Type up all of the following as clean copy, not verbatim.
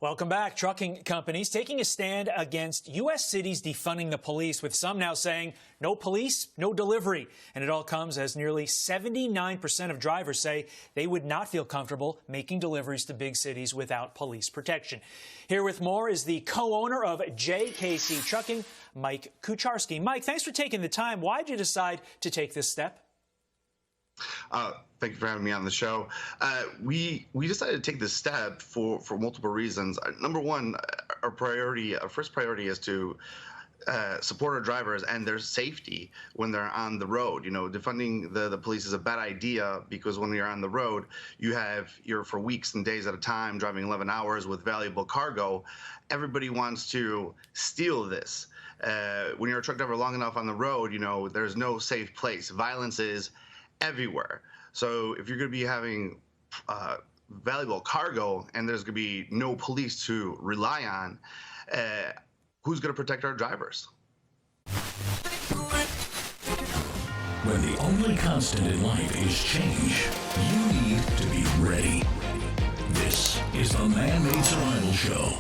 Welcome back. Trucking companies taking a stand against U.S. cities defunding the police, with some now saying no police, no delivery. And it all comes as nearly 79% of drivers say they would not feel comfortable making deliveries to big cities without police protection. Here with more is the co-owner of JKC Trucking, Mike Kucharski. Mike, thanks for taking the time. Why did you decide to take this step? Thank you for having me on the show. We decided to take this step for multiple reasons. Number one, our first priority is to support our drivers and their safety when they're on the road. You know, defunding the police is a bad idea because when you're on the road, you're for weeks and days at a time driving 11 hours with valuable cargo. Everybody wants to steal this. When you're a truck driver long enough on the road, you know, there's no safe place. Violence is everywhere. So if you're going to be having valuable cargo and there's going to be no police to rely on, who's going to protect our drivers? When the only constant in life is change, you need to be ready. This is the Man-Made Survival Show.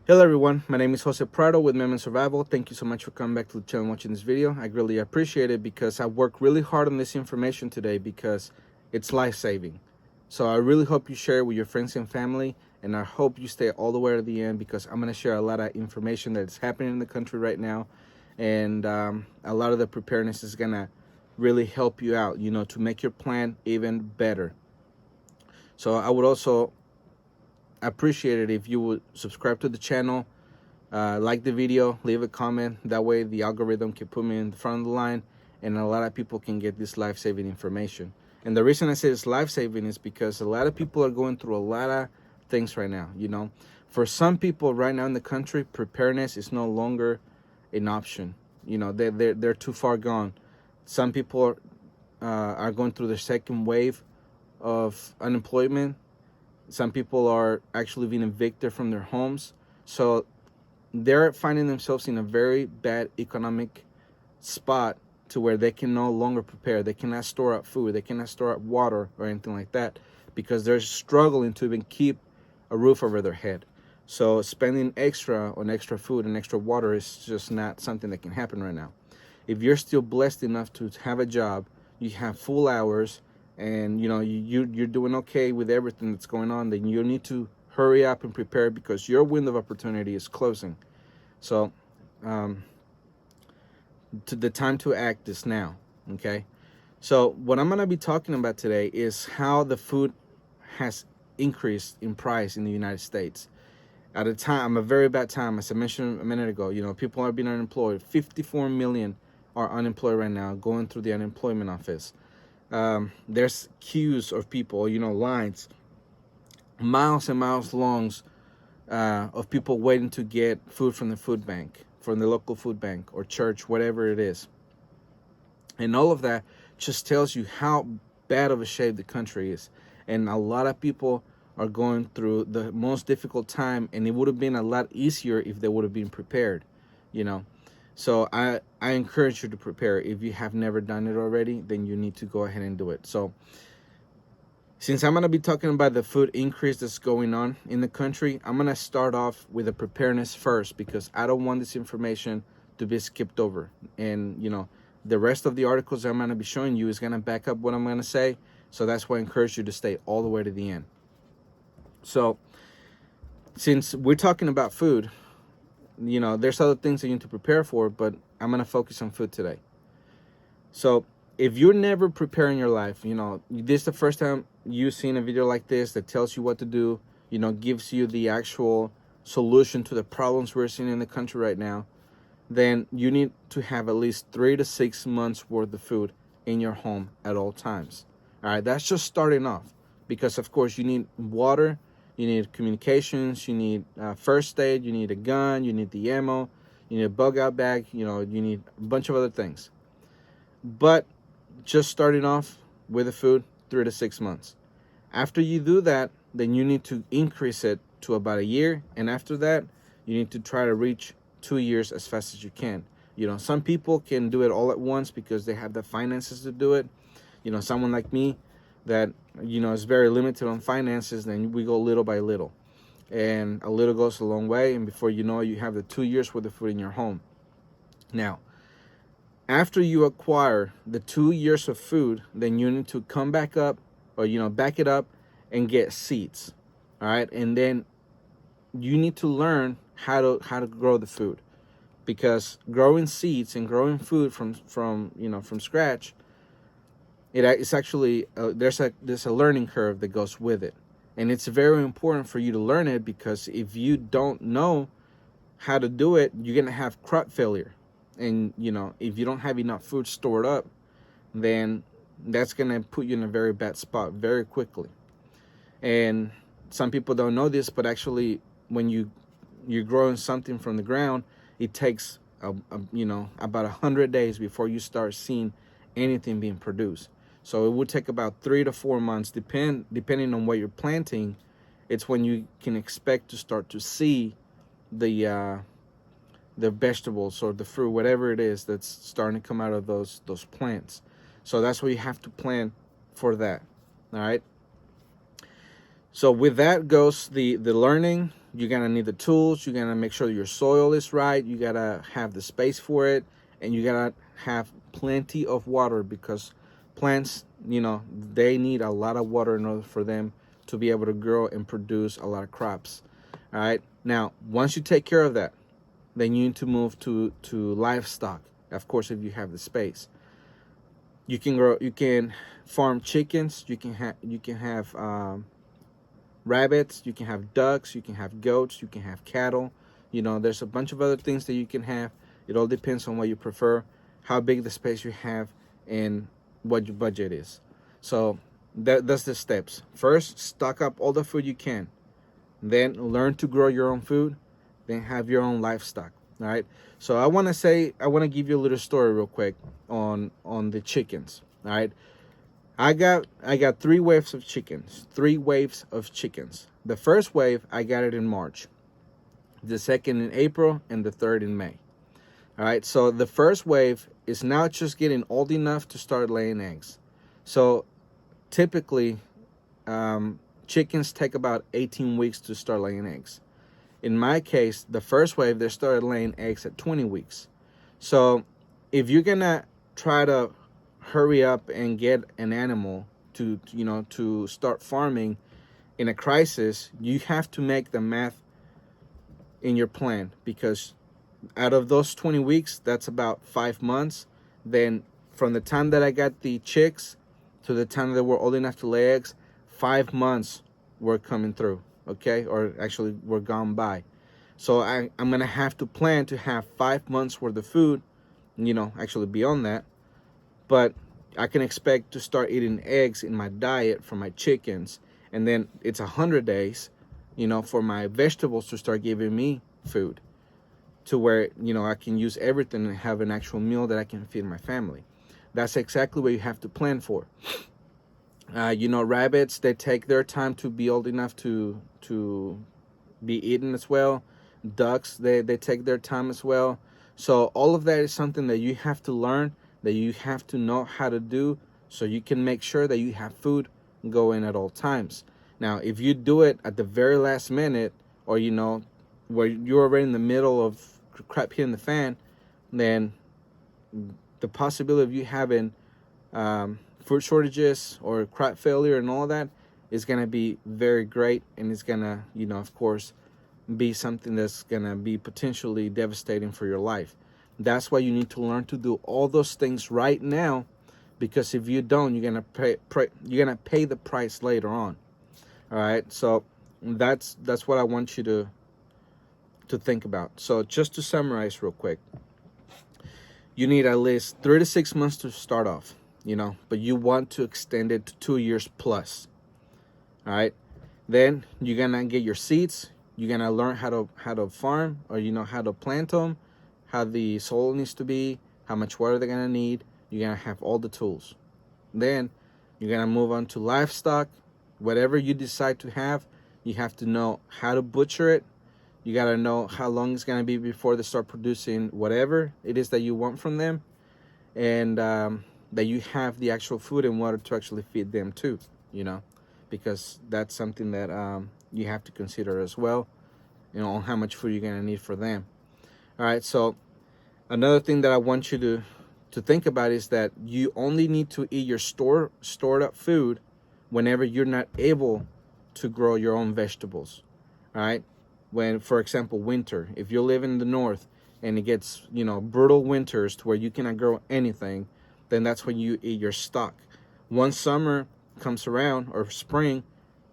Hello everyone, my name is Jose Prado with Man-Made Survival. Thank you so much for coming back to the channel and watching this video. I greatly appreciate it because I worked really hard on this information today because it's life-saving. So I really hope you share it with your friends and family, and I hope you stay all the way to the end because I'm going to share a lot of information that is happening in the country right now, and a lot of the preparedness is going to really help you out, you know, to make your plan even better. So I would also appreciate it if you would subscribe to the channel, like the video, leave a comment. That way the algorithm can put me in the front of the line and a lot of people can get this life-saving information. And the reason I say it's life-saving is because a lot of people are going through a lot of things right now. You know, for some people right now in the country, preparedness is no longer an option. You know, they're too far gone. Some people are going through the second wave of unemployment. Some people are actually being evicted from their homes. So they're finding themselves in a very bad economic spot to where they can no longer prepare. They cannot store up food. They cannot store up water or anything like that because they're struggling to even keep a roof over their head. So spending extra on extra food and extra water is just not something that can happen right now. If you're still blessed enough to have a job, you have full hours, and you know you're doing okay with everything that's going on, then you need to hurry up and prepare because your window of opportunity is closing. So the time to act is now. Okay, so what I'm going to be talking about today is how the food has increased in price in the United States at a very bad time. As I mentioned a minute ago, you know, people are being unemployed. 54 million are unemployed right now, going through the unemployment office. There's queues of people, you know, lines, miles and miles long, of people waiting to get food from the food bank, from the local food bank or church, whatever it is. And all of that just tells you how bad of a shape the country is. And a lot of people are going through the most difficult time, and it would have been a lot easier if they would have been prepared, you know. So I encourage you to prepare. If you have never done it already, then you need to go ahead and do it. So since I'm going to be talking about the food increase that's going on in the country, I'm going to start off with the preparedness first because I don't want this information to be skipped over. And, you know, the rest of the articles I'm going to be showing you is going to back up what I'm going to say. So that's why I encourage you to stay all the way to the end. So since we're talking about food, you know, there's other things that you need to prepare for, but I'm going to focus on food today. So if you're never preparing your life, you know, this is the first time you've seen a video like this that tells you what to do, you know, gives you the actual solution to the problems we're seeing in the country right now, then you need to have at least 3 to 6 months worth of food in your home at all times. All right, that's just starting off because, of course, you need water. You need communications, you need first aid, you need a gun, you need the ammo, you need a bug out bag, you know, you need a bunch of other things. But just starting off with the food, 3 to 6 months. After you do that, then you need to increase it to about a year. And after that, you need to try to reach 2 years as fast as you can. You know, some people can do it all at once because they have the finances to do it. You know, someone like me that, you know, is very limited on finances, then we go little by little. and a little goes a long way, and before you know it, you have the 2 years worth of food in your home. Now, after you acquire the 2 years of food, then you need to come back up, or back it up and get seeds. All right, and then you need to learn how to grow the food, because growing seeds and growing food from scratch, it's actually there's a learning curve that goes with it, and it's very important for you to learn it, because if you don't know how to do it, you're gonna have crop failure, and if you don't have enough food stored up, then that's gonna put you in a very bad spot very quickly. And some people don't know this, but actually, when you're growing something from the ground, it takes about 100 days before you start seeing anything being produced. So it would take about 3 to 4 months, depending on what you're planting. It's when you can expect to start to see the vegetables or the fruit, whatever it is that's starting to come out of those plants. So that's why you have to plan for that. All right. So with that goes the learning. You're gonna need the tools. You're gonna make sure your soil is right. You gotta have the space for it, and you gotta have plenty of water, because plants, they need a lot of water in order for them to be able to grow and produce a lot of crops. All right. Now, once you take care of that, then you need to move to livestock. Of course, if you have the space, you can farm chickens. You can have rabbits. You can have ducks. You can have goats. You can have cattle. There's a bunch of other things that you can have. It all depends on what you prefer, how big the space you have, and what your budget is. So that's the steps. First, stock up all the food you can. Then learn to grow your own food. Then have your own livestock. All right. So I want to give you a little story real quick on the chickens. All right. I got 3 waves of chickens. 3 waves of chickens. The first wave, I got it in March. The second in April, and the third in May. All right. So the first wave is now just getting old enough to start laying eggs. So typically, chickens take about 18 weeks to start laying eggs. In my case, the first wave, they started laying eggs at 20 weeks. So if you're gonna try to hurry up and get an animal to start farming in a crisis, you have to make the math in your plan, because out of those 20 weeks, that's about 5 months. Then from the time that I got the chicks to the time they were old enough to lay eggs, 5 months were coming through. Okay, or actually were gone by. So I'm gonna have to plan to have 5 months worth of food, actually beyond that. But I can expect to start eating eggs in my diet for my chickens, and then it's 100 days, for my vegetables to start giving me food, to where I can use everything and have an actual meal that I can feed my family. That's exactly what you have to plan for. Rabbits, they take their time to be old enough to be eaten as well. Ducks, they take their time as well. So all of that is something that you have to learn, that you have to know how to do, so you can make sure that you have food going at all times. Now, if you do it at the very last minute, or where you're already in the middle of crap hitting the fan, then the possibility of you having food shortages or crop failure and all that is going to be very great, and it's going to, of course, be something that's going to be potentially devastating for your life. That's why you need to learn to do all those things right now, because if you don't, you're going to pay the price later on. All right? So that's what I want you to think about. So just to summarize real quick, you need at least 3 to 6 months to start off. But you want to extend it to 2 years plus. All right. Then you're gonna get your seeds. You're gonna learn how to farm, or how to plant them, how the soil needs to be, how much water they're gonna need. You're gonna have all the tools. Then you're gonna move on to livestock. Whatever you decide to have, you have to know how to butcher it. You gotta know how long it's gonna be before they start producing whatever it is that you want from them, and that you have the actual food and water to actually feed them too, because that's something that you have to consider as well, on how much food you're going to need for them. All right, so another thing that I want you to think about is that you only need to eat your stored up food whenever you're not able to grow your own vegetables. All right, when, for example, winter, if you live in the north and it gets, brutal winters to where you cannot grow anything, then that's when you eat your stock. Once summer comes around, or spring,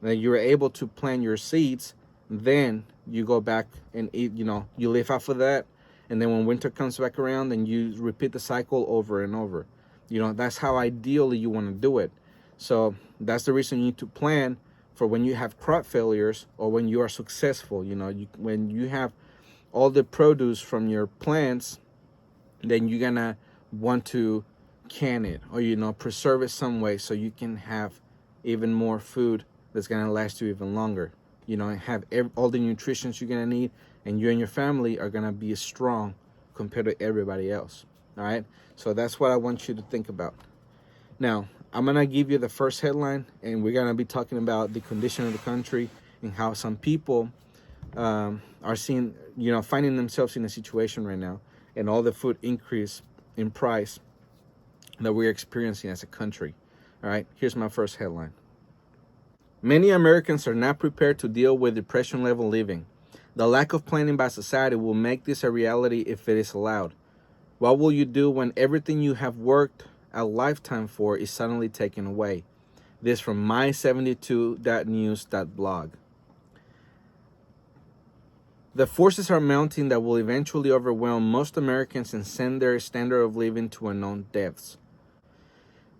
then you're able to plant your seeds, then you go back and eat, you live off of that. And then when winter comes back around, then you repeat the cycle over and over. That's how ideally you want to do it. So that's the reason you need to plan for when you have crop failures, or when you are successful. When you have all the produce from your plants, then you're gonna want to can it, or preserve it some way, so you can have even more food that's gonna last you even longer. And have all the nutrition you're gonna need, and you and your family are gonna be strong compared to everybody else. All right, so that's what I want you to think about. Now, I'm gonna give you the first headline, and we're gonna be talking about the condition of the country and how some people are seeing, finding themselves in a situation right now, and all the food increase in price that we're experiencing as a country. All right, here's my first headline. Many Americans are not prepared to deal with depression-level living. The lack of planning by society will make this a reality if it is allowed. What will you do when everything you have worked a lifetime for is suddenly taken away? This from my72.news.blog. The forces are mounting that will eventually overwhelm most Americans and send their standard of living to unknown depths.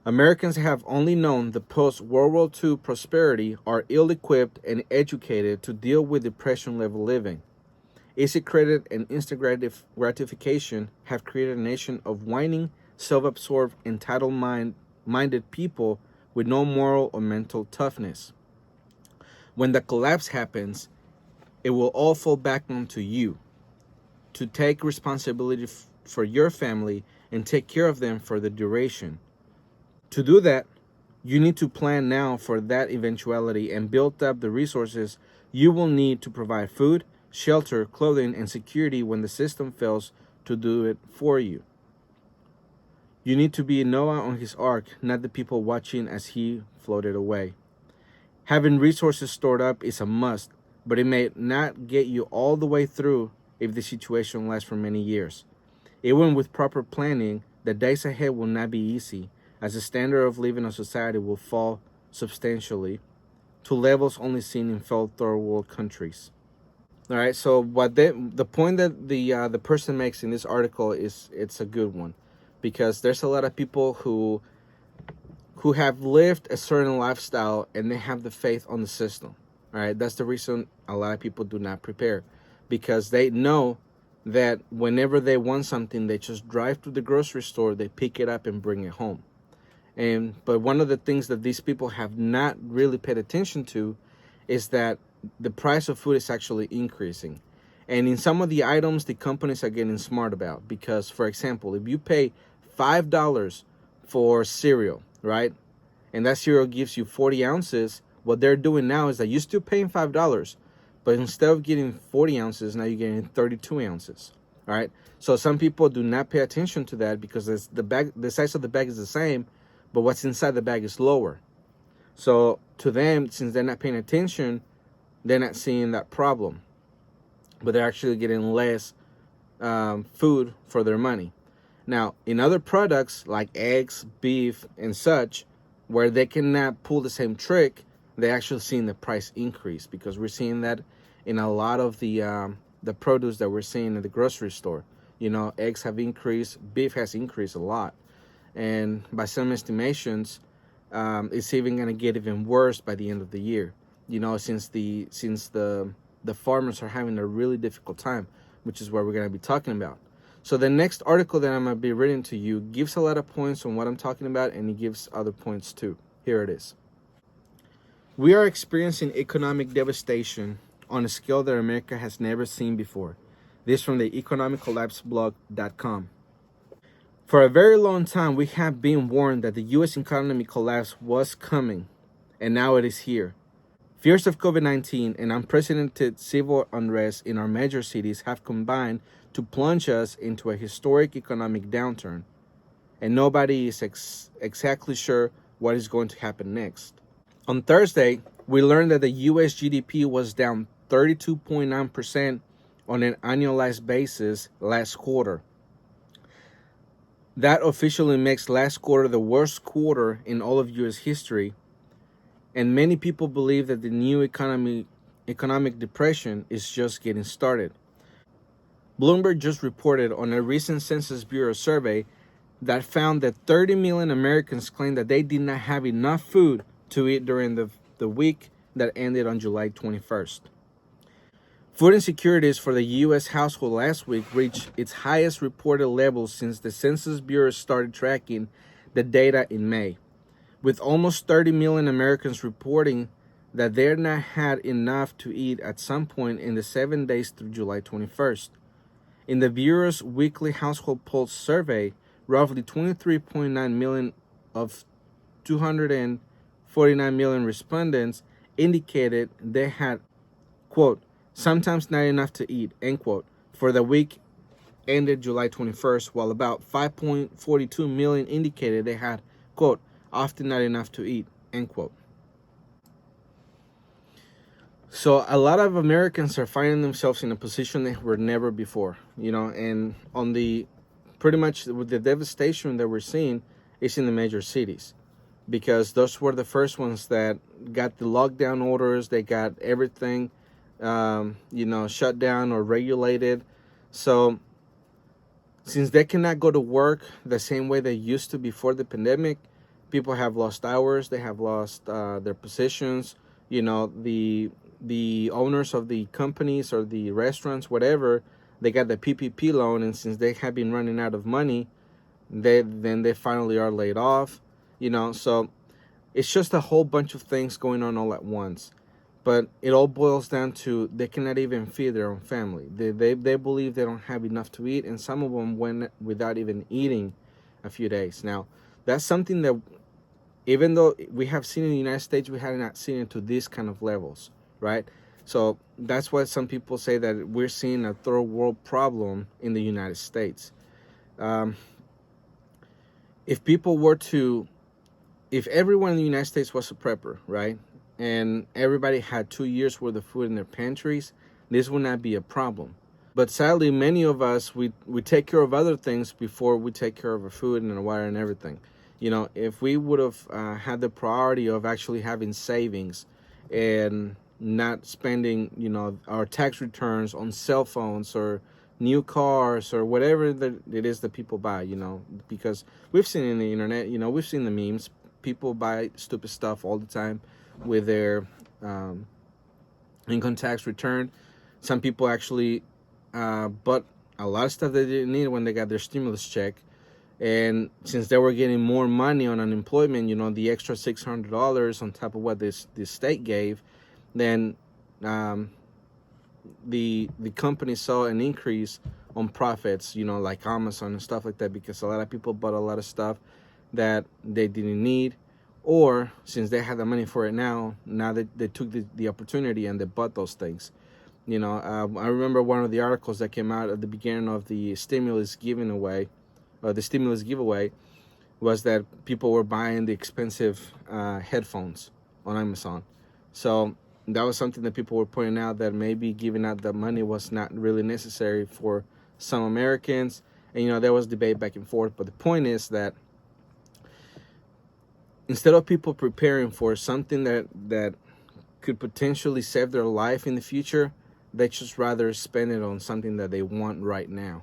Americans have only known the post-World War II prosperity, are ill-equipped and educated to deal with depression-level living. Easy credit and instant gratification have created a nation of whining, self-absorbed, entitled-minded people with no moral or mental toughness. When the collapse happens, it will all fall back onto you to take responsibility for your family and take care of them for the duration. To do that, you need to plan now for that eventuality and build up the resources you will need to provide food, shelter, clothing, and security when the system fails to do it for you. You need to be Noah on his ark, not the people watching as he floated away. Having resources stored up is a must, but it may not get you all the way through if the situation lasts for many years. Even with proper planning, the days ahead will not be easy, as the standard of living of society will fall substantially to levels only seen in failed third world countries. All right, so the point that the person makes in this article it's a good one, because there's a lot of people who have lived a certain lifestyle and they have the faith on the system. All right, that's the reason a lot of people do not prepare, because they know that whenever they want something, they just drive to the grocery store, they pick it up and bring it home. But one of the things that these people have not really paid attention to is that the price of food is actually increasing. And in some of the items, the companies are getting smart about, because, for example, if you pay $5 for cereal, right, and that cereal gives you 40 ounces, what they're doing now is that you're still paying $5, but instead of getting 40 ounces, now you're getting 32 ounces, all right? So some people do not pay attention to that, because the size of the bag is the same, but what's inside the bag is lower. So to them, since they're not paying attention, they're not seeing that problem, but they're actually getting less food for their money. Now, in other products like eggs, beef, and such, where they cannot pull the same trick, they're actually seeing the price increase, because we're seeing that in a lot of the produce that we're seeing at the grocery store. Eggs have increased, beef has increased a lot. And by some estimations, it's even going to get even worse by the end of the year. Since the farmers are having a really difficult time, which is what we're going to be talking about. So the next article that I'm going to be reading to you gives a lot of points on what I'm talking about, and it gives other points too. Here it is. We are experiencing economic devastation on a scale that America has never seen before. This from the economiccollapseblog.com. For a very long time, we have been warned that the U.S. economic collapse was coming. and now it is here. Fears of COVID-19 and unprecedented civil unrest in our major cities have combined to plunge us into a historic economic downturn, and nobody is exactly sure what is going to happen next. On Thursday, we learned that the U.S. GDP was down 32.9% on an annualized basis last quarter. That officially makes last quarter the worst quarter in all of U.S. history, and many people believe that the new economic depression is just getting started. Bloomberg just reported on a recent Census Bureau survey that found that 30 million Americans claimed that they did not have enough food to eat during the week that ended on July 21st. Food insecurities for the U.S. household last week reached its highest reported level since the Census Bureau started tracking the data in May, with almost 30 million Americans reporting that they not had enough to eat at some point in the 7 days through July 21st. In the Bureau's weekly household pulse survey, roughly 23.9 million of 249 million respondents indicated they had, quote, sometimes not enough to eat, end quote, for the week ended July 21st, while about 5.42 million indicated they had, quote, often not enough to eat, end quote. So a lot of Americans are finding themselves in a position they were never before, and on the pretty much with the devastation that we're seeing is in the major cities, because those were the first ones that got the lockdown orders. They got everything, shut down or regulated. So since they cannot go to work the same way they used to before the pandemic, people have lost hours. They have lost their positions. The owners of the companies or the restaurants, whatever, they got the PPP loan, and since they have been running out of money, they finally are laid off. So it's just a whole bunch of things going on all at once. But it all boils down to they cannot even feed their own family. They believe they don't have enough to eat, and some of them went without even eating a few days. Now, that's something that, even though we have seen in the United States, we have not seen it to these kind of levels, right? So that's why some people say that we're seeing a third world problem in the United States. If everyone in the United States was a prepper, right, and everybody had 2 years worth of food in their pantries, this would not be a problem. But sadly, many of us, we take care of other things before we take care of our food and our water and everything. If we would have had the priority of actually having savings and not spending, our tax returns on cell phones or new cars or whatever that it is that people buy, because we've seen in the internet, we've seen the memes. People buy stupid stuff all the time with their income tax return. Some people actually bought a lot of stuff they didn't need when they got their stimulus check. And since they were getting more money on unemployment, the extra $600 on top of what this state gave, then the company saw an increase on profits, like Amazon and stuff like that, because a lot of people bought a lot of stuff that they didn't need, or since they had the money for it now they took the opportunity and they bought those things. I remember one of the articles that came out at the beginning of the stimulus giveaway was that people were buying the expensive headphones on Amazon. So that was something that people were pointing out, that maybe giving out the money was not really necessary for some Americans. And, there was debate back and forth. But the point is that instead of people preparing for something that could potentially save their life in the future, they just rather spend it on something that they want right now.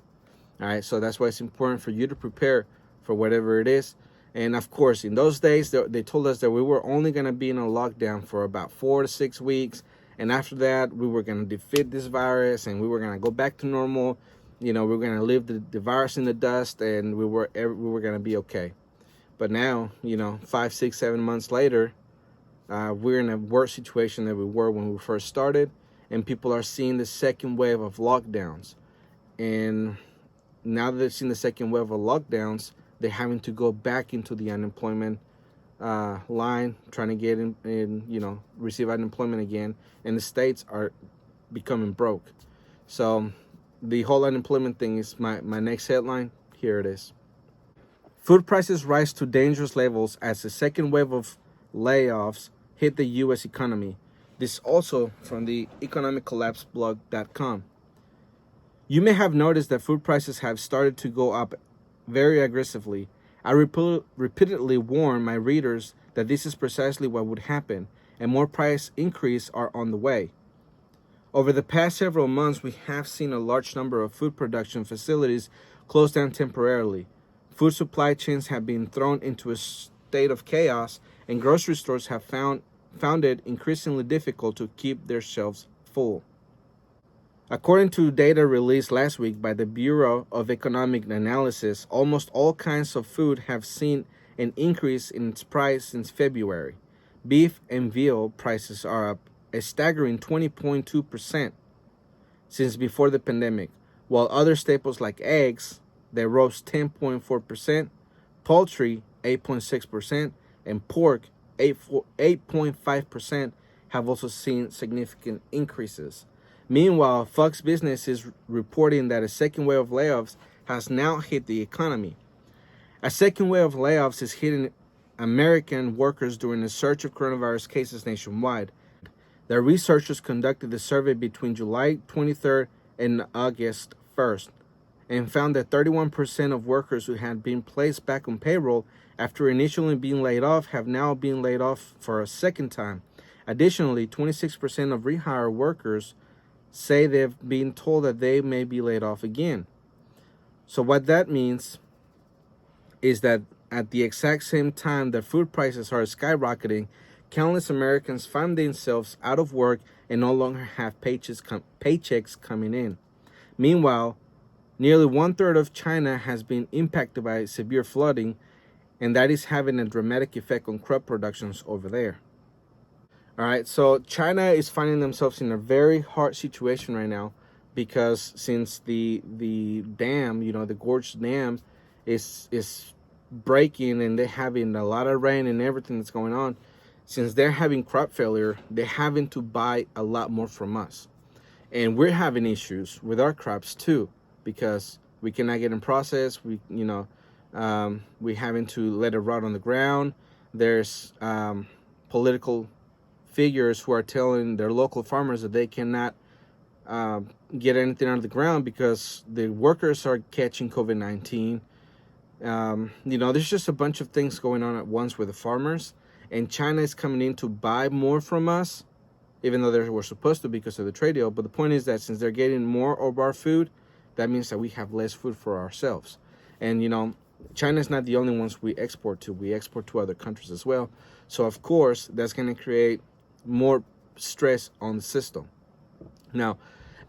All right, so that's why it's important for you to prepare for whatever it is. And of course, in those days, they told us that we were only going to be in a lockdown for about 4 to 6 weeks. And after that, we were going to defeat this virus and we were going to go back to normal. We were going to leave the virus in the dust, and we were going to be okay. But now, 5, 6, 7 months later, we're in a worse situation than we were when we first started. And people are seeing the second wave of lockdowns. And now that they've seen the second wave of lockdowns, they're having to go back into the unemployment line trying to get in, receive unemployment again, and the states are becoming broke. So the whole unemployment thing is my next headline. Here it is. Food prices rise to dangerous levels as the second wave of layoffs hit the U.S. economy. This also from the economiccollapseblog.com. You may have noticed that food prices have started to go up very aggressively. I repeatedly warn my readers that this is precisely what would happen, and more price increases are on the way. Over the past several months, we have seen a large number of food production facilities close down temporarily. Food supply chains have been thrown into a state of chaos, and grocery stores have found it increasingly difficult to keep their shelves full. According to data released last week by the Bureau of Economic Analysis, almost all kinds of food have seen an increase in its price since February. Beef and veal prices are up a staggering 20.2% since before the pandemic, while other staples like eggs, they rose 10.4%, poultry 8.6%, and pork 8.5% have also seen significant increases. Meanwhile, Fox Business is reporting that a second wave of layoffs has now hit the economy. A second wave of layoffs is hitting American workers during the surge of coronavirus cases nationwide. The researchers conducted the survey between July 23rd and August 1st and found that 31% of workers who had been placed back on payroll after initially being laid off have now been laid off for a second time. Additionally, 26% of rehired workers say they've been told that they may be laid off again. So what that means is that at the exact same time that food prices are skyrocketing, countless Americans find themselves out of work and no longer have paychecks coming in. Meanwhile, nearly 1/3 of China has been impacted by severe flooding, and that is having a dramatic effect on crop productions over there. All right, so China is finding themselves in a very hard situation right now because since the dam, the Gorge Dam, is breaking and they're having a lot of rain and everything that's going on, since they're having crop failure, they're having to buy a lot more from us. And we're having issues with our crops too because we cannot get them processed. We having to let it rot on the ground. There's political figures who are telling their local farmers that they cannot get anything out of the ground because the workers are catching COVID-19. There's just a bunch of things going on at once with the farmers, and China is coming in to buy more from us, even though they were supposed to because of the trade deal. But the point is that since they're getting more of our food, that means that we have less food for ourselves. And, China's not the only ones we export to. We export to other countries as well. So, of course, that's going to create more stress on the system. Now,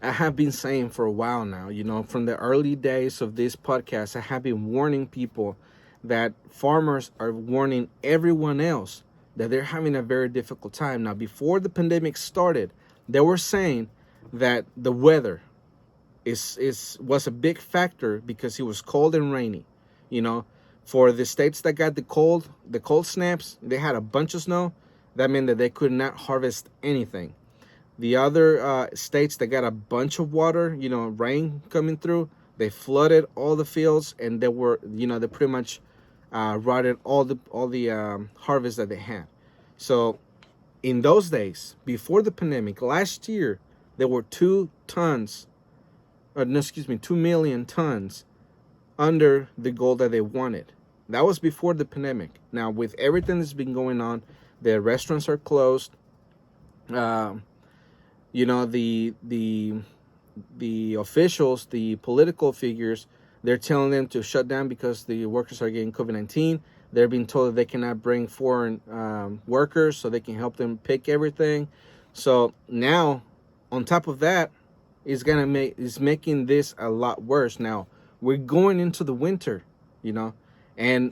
I have been saying for a while now, from the early days of this podcast, I have been warning people that farmers are warning everyone else that they're having a very difficult time. Now, before the pandemic started, they were saying that the weather was a big factor because it was cold and rainy. For the states that got the cold snaps, they had a bunch of snow. That meant that they could not harvest anything. The other states that got a bunch of water, rain coming through, they flooded all the fields, and they were, they pretty much rotted all the harvest that they had. So in those days, before the pandemic, last year, there were 2 million tons under the goal that they wanted. That was before the pandemic. Now, with everything that's been going on, the restaurants are closed. The officials, the political figures, they're telling them to shut down because the workers are getting COVID-19. They're being told that they cannot bring foreign workers so they can help them pick everything. So now, on top of that, is making this a lot worse. Now, we're going into the winter, and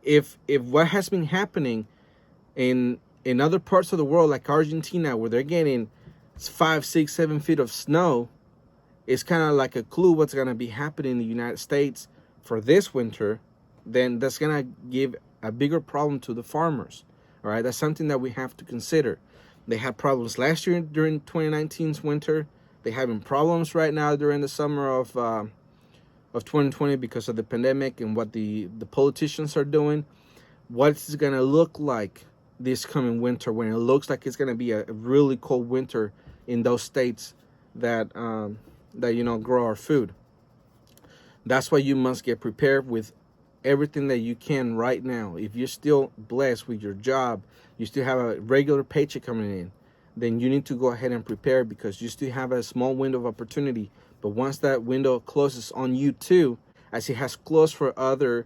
if what has been happening in other parts of the world, like Argentina, where they're getting 5, 6, 7 feet of snow, it's kind of like a clue what's going to be happening in the United States for this winter, then that's going to give a bigger problem to the farmers. All right, that's something that we have to consider. They had problems last year during 2019's winter. They're having problems right now during the summer of 2020 because of the pandemic and what the politicians are doing. What's going to look like this coming winter when it looks like it's going to be a really cold winter in those states that grow our food. That's why you must get prepared with everything that you can right now. If you're still blessed with your job, you still have a regular paycheck coming in, then you need to go ahead and prepare, because you still have a small window of opportunity. But once that window closes on you too, as it has closed for other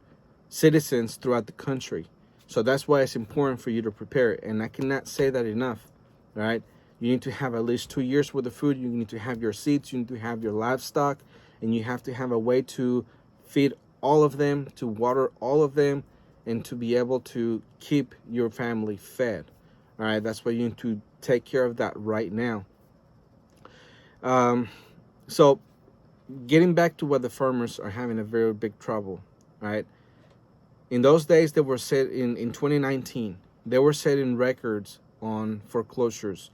citizens throughout the country. So that's why it's important for you to prepare. And I cannot say that enough, right? You need to have at least 2 years worth of food. You need to have your seeds. You need to have your livestock. And you have to have a way to feed all of them, to water all of them, and to be able to keep your family fed. All right, that's why you need to take care of that right now. So getting back to what the farmers are having a very big trouble, right? In those days, they were set in 2019, they were setting records on foreclosures,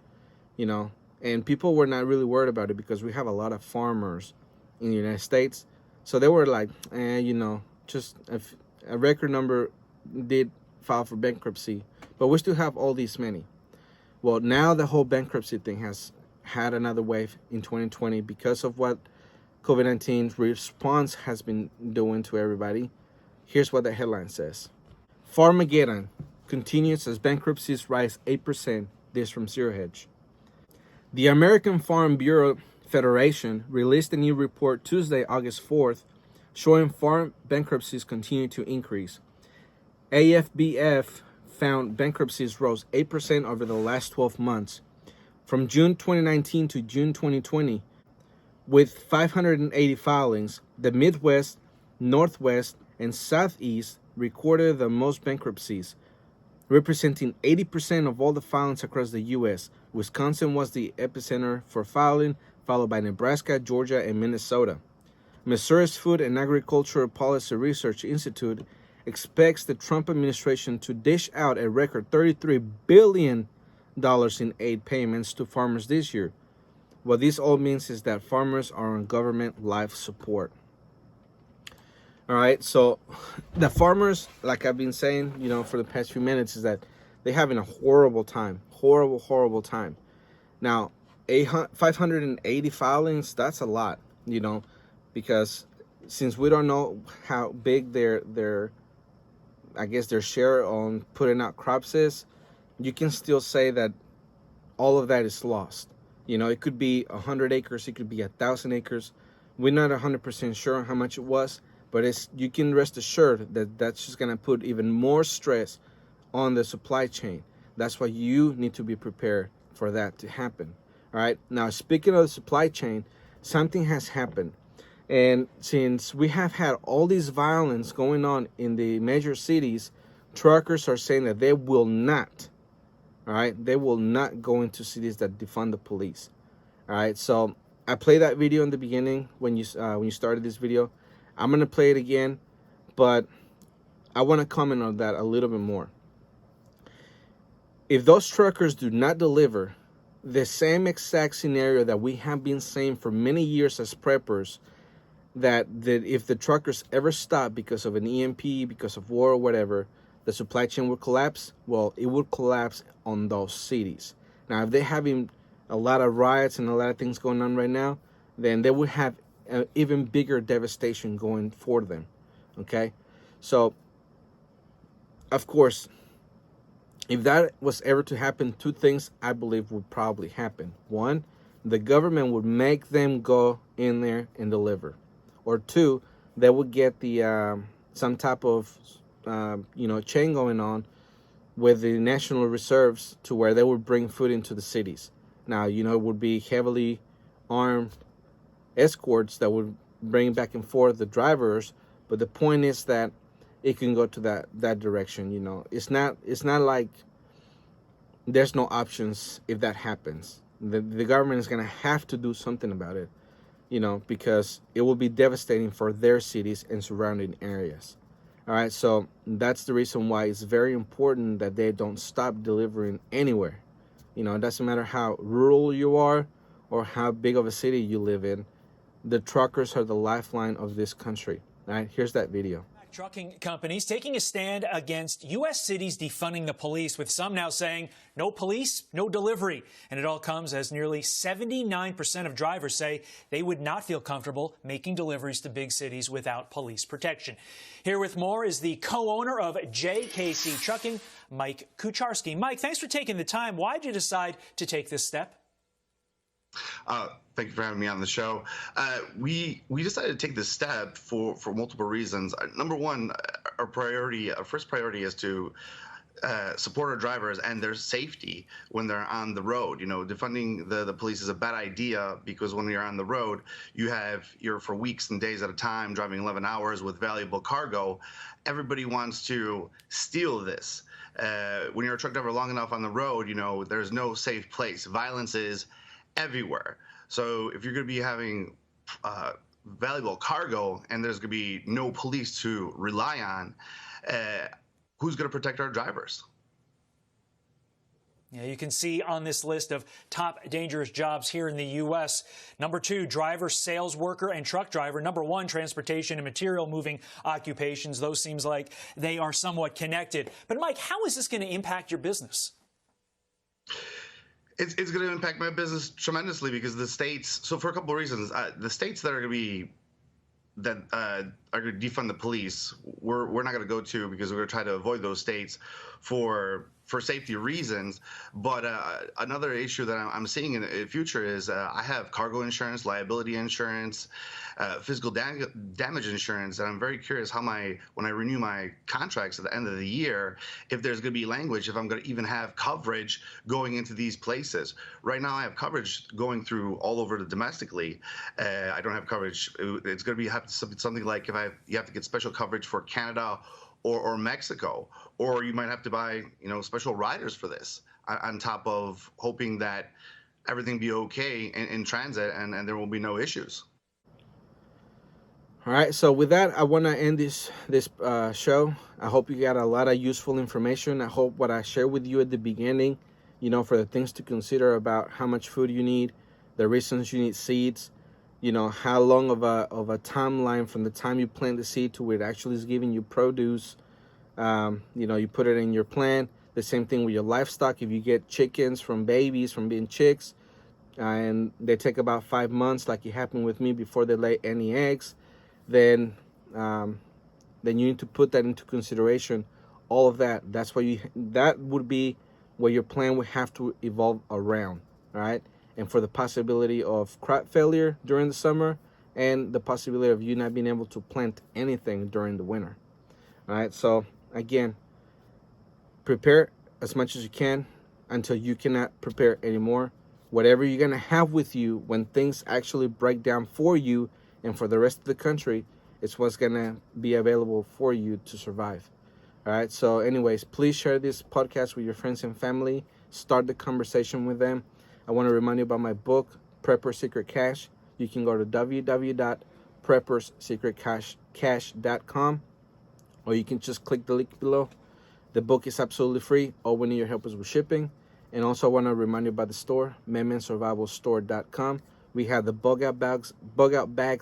and people were not really worried about it because we have a lot of farmers in the United States. So they were like, just a record number did file for bankruptcy, but we still have all these many. Well, now the whole bankruptcy thing has had another wave in 2020 because of what COVID-19 response has been doing to everybody. Here's what the headline says. Farmageddon continues as bankruptcies rise 8%. This from Zero Hedge. The American Farm Bureau Federation released a new report Tuesday, August 4th, showing farm bankruptcies continue to increase. AFBF found bankruptcies rose 8% over the last 12 months, from June 2019 to June 2020. With 580 filings, the Midwest, Northwest, and Southeast recorded the most bankruptcies, representing 80% of all the filings across the U.S. Wisconsin was the epicenter for filing, followed by Nebraska, Georgia, and Minnesota. Missouri's Food and Agricultural Policy Research Institute expects the Trump administration to dish out a record $33 billion in aid payments to farmers this year. What this all means is that farmers are on government life support. All right, so the farmers, like I've been saying, for the past few minutes, is that they're having a horrible time. Horrible time. Now, 580 filings, that's a lot, because since we don't know how big their share on putting out crops is, you can still say that all of that is lost. It could be 100 acres, it could be 1,000 acres. We're not 100% sure how much it was, but you can rest assured that that's just going to put even more stress on the supply chain. That's why you need to be prepared for that to happen. All right. Now, speaking of the supply chain, something has happened. And since we have had all this violence going on in the major cities, truckers are saying that they will not, they will not go into cities that defund the police. All right. So I played that video in the beginning when you started this video. I'm going to play it again, but I want to comment on that a little bit more. If those truckers do not deliver, the same exact scenario that we have been saying for many years as preppers, that if the truckers ever stop because of an EMP, because of war or whatever, the supply chain will collapse. Well, it would collapse on those cities. Now, if they're having a lot of riots and a lot of things going on right now, then they would have an even bigger devastation going for them. Okay? So, of course, if that was ever to happen, two things I believe would probably happen. One, the government would make them go in there and deliver. Or two, they would get the some type of chain going on with the national reserves to where they would bring food into the cities. Now, it would be heavily armed escorts that would bring back and forth the drivers, but the point is that it can go to that direction. It's not like there's no options if that happens. The government is going to have to do something about it, because it will be devastating for their cities and surrounding areas. All right, so that's the reason why it's very important that they don't stop delivering anywhere. You know, it doesn't matter how rural you are or how big of a city you live in. The truckers are the lifeline of this country. All right, here's that video. Trucking companies taking a stand against U.S. cities defunding the police, with some now saying no police, no delivery. And it all comes as nearly 79% of drivers say they would not feel comfortable making deliveries to big cities without police protection. Here with more is the co-owner of JKC Trucking, Mike Kucharski. Mike, thanks for taking the time. Why did you decide to take this step? Thank you for having me on the show. We decided to take this step for multiple reasons. Number one, our first priority is to support our drivers and their safety when they're on the road. You know, defunding the police is a bad idea because when you're on the road, you're for weeks and days at a time driving 11 hours with valuable cargo. Everybody wants to steal this. When you're a truck driver long enough on the road, you know, there's no safe place. Violence is everywhere. So if you're going to be having valuable cargo and there's going to be no police to rely on, who's going to protect our drivers? Yeah, you can see on this list of top dangerous jobs here in the U.S. Number 2, driver, sales worker, and truck driver. Number 1, transportation and material moving occupations. Those seems like they are somewhat connected. But Mike, how is this going to impact your business? It's going to impact my business tremendously because the states. So for a couple of reasons, the states that are going to defund the police, we're not going to go to because we're going to try to avoid those states for safety reasons. But another issue that I'm seeing in the future is I have cargo insurance, liability insurance, physical damage insurance, and I'm very curious when I renew my contracts at the end of the year, if there's going to be language, if I'm going to even have coverage going into these places. Right now, I have coverage going through all over domestically. I don't have coverage. It's going to have something like you have to get special coverage for Canada or Mexico, or you might have to buy, you know, special riders for this on top of hoping that everything be okay in transit and there will be no issues. All right, so with that, I want to end this show. I hope you got a lot of useful information. I hope what I shared with you at the beginning, you know, for the things to consider about how much food you need, the reasons you need seeds, you know, how long of a timeline from the time you plant the seed to where it actually is giving you produce. You know, you put it in your plan. The same thing with your livestock. If you get chickens from babies, from being chicks, and they take about 5 months, like it happened with me, before they lay any eggs, then you need to put that into consideration. All of that. That would be what your plan would have to evolve around. All right. And for the possibility of crop failure during the summer and the possibility of you not being able to plant anything during the winter. All right, so again, prepare as much as you can until you cannot prepare anymore. Whatever you're going to have with you when things actually break down for you and for the rest of the country, it's what's going to be available for you to survive. All right, so anyways, please share this podcast with your friends and family. Start the conversation with them. I want to remind you about my book, Preppers Secrete Cache. You can go to www.prepperssecretecache.com, or you can just click the link below. The book is absolutely free. All we need your help is with shipping. And also I want to remind you about the store, MedmanSurvivalStore.com. We have the bug out bags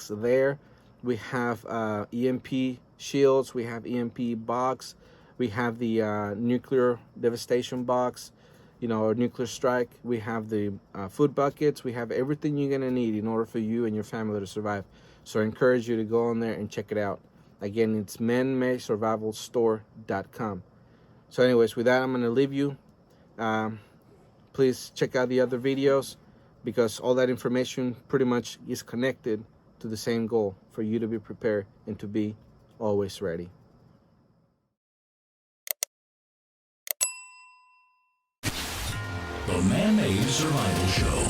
there. We have EMP shields. We have EMP box. We have the nuclear devastation box, you know, or nuclear strike. We have the food buckets. We have everything you're going to need in order for you and your family to survive. So I encourage you to go on there and check it out. Again, it's MedmanSurvivalStore.com. So anyways, with that, I'm going to leave you. Please check out the other videos because all that information pretty much is connected to the same goal, for you to be prepared and to be always ready. The Man-Made Survival Show.